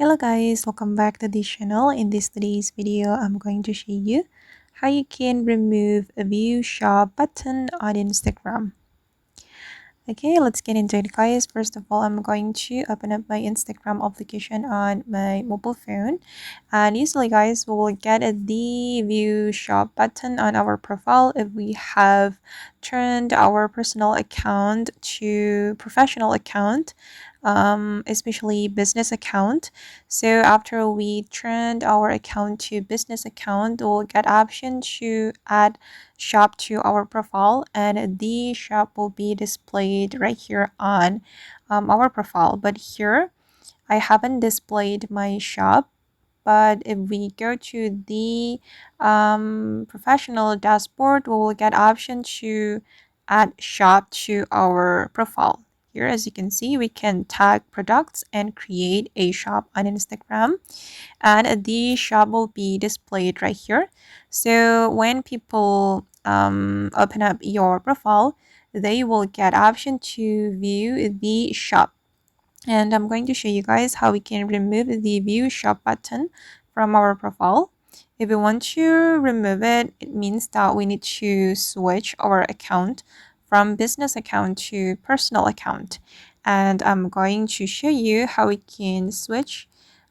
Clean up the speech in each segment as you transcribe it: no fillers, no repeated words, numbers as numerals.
Hello guys, welcome back to this channel. In today's video, I'm going to show you how you can remove a view shop button on Instagram. Okay, let's get into it guys. First of all, I'm going to open up my Instagram application on my mobile phone. And usually guys, we will get the view shop button on our profile if we have turned our personal account to professional account, especially business account. So after we turned our account to business account, we'll get option to add shop to our profile, and the shop will be displayed right here on our profile. But here I haven't displayed my shop. But if we go to the professional dashboard, we will get option to add shop to our profile. Here, as you can see, we can tag products and create a shop on Instagram, and the shop will be displayed right here. So when people open up your profile, they will get option to view the shop. And I'm going to show you guys how we can remove the view shop button from our profile. If we want to remove it, it means that we need to switch our account from business account to personal account. And I'm going to show you how we can switch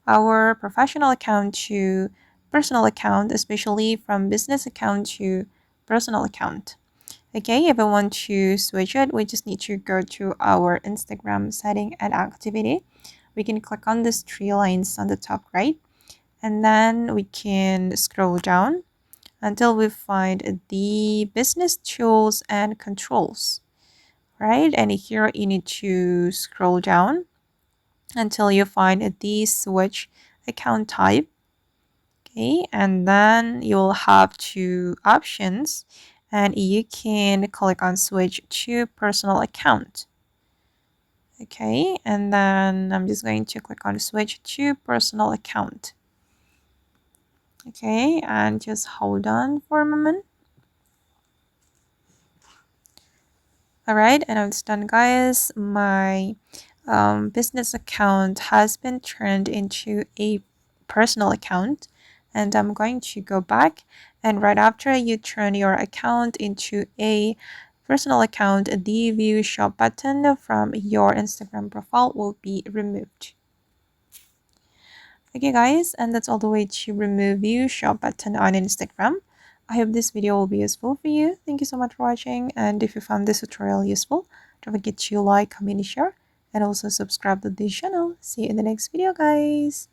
our professional account to personal account, especially from business account to personal account. Okay, if I want to switch it, we just need to go to our Instagram setting and activity. We can click on these three lines on the top right, and then we can scroll down until we find the business tools and controls, right? And here you need to scroll down until you find the switch account type. Okay, and then you'll have two options, and you can click on switch to personal account. Okay, and then I'm just going to click on switch to personal account. Okay, and just hold on for a moment. All right, and it's done guys. My business account has been turned into a personal account, and I'm going to go back, and right after you turn your account into a personal account, the view shop button from your Instagram profile will be removed. Okay guys, and that's all the way to remove view shop button on Instagram. I hope this video will be useful for you. Thank you so much for watching, and if you found this tutorial useful, don't forget to like, comment, share, and also subscribe to this channel. See you in the next video guys.